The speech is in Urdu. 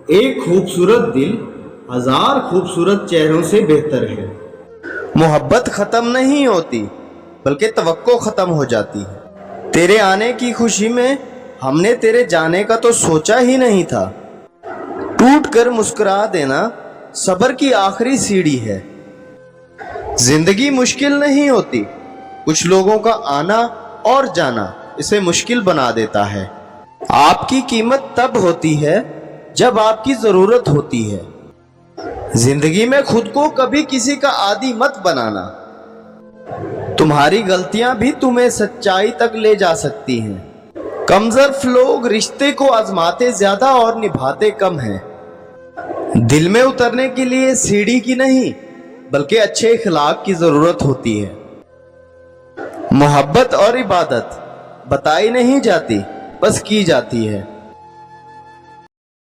ایک خوبصورت دل ہزار خوبصورت چہروں سے بہتر ہے۔ محبت ختم نہیں ہوتی بلکہ توقع ختم ہو جاتی ہے۔ تیرے آنے کی خوشی میں ہم نے تیرے جانے کا تو سوچا ہی نہیں تھا۔ ٹوٹ کر مسکرا دینا صبر کی آخری سیڑھی ہے۔ زندگی مشکل نہیں ہوتی، کچھ لوگوں کا آنا اور جانا اسے مشکل بنا دیتا ہے۔ آپ کی قیمت تب ہوتی ہے جب آپ کی ضرورت ہوتی ہے۔ زندگی میں خود کو کبھی کسی کا عادی مت بنانا، تمہاری غلطیاں بھی تمہیں سچائی تک لے جا سکتی ہیں۔ کمظرف لوگ رشتے کو آزماتے زیادہ اور نبھاتے کم ہیں۔ دل میں اترنے کے لیے سیڑھی کی نہیں بلکہ اچھے اخلاق کی ضرورت ہوتی ہے۔ محبت اور عبادت بتائی نہیں جاتی، بس کی جاتی ہے۔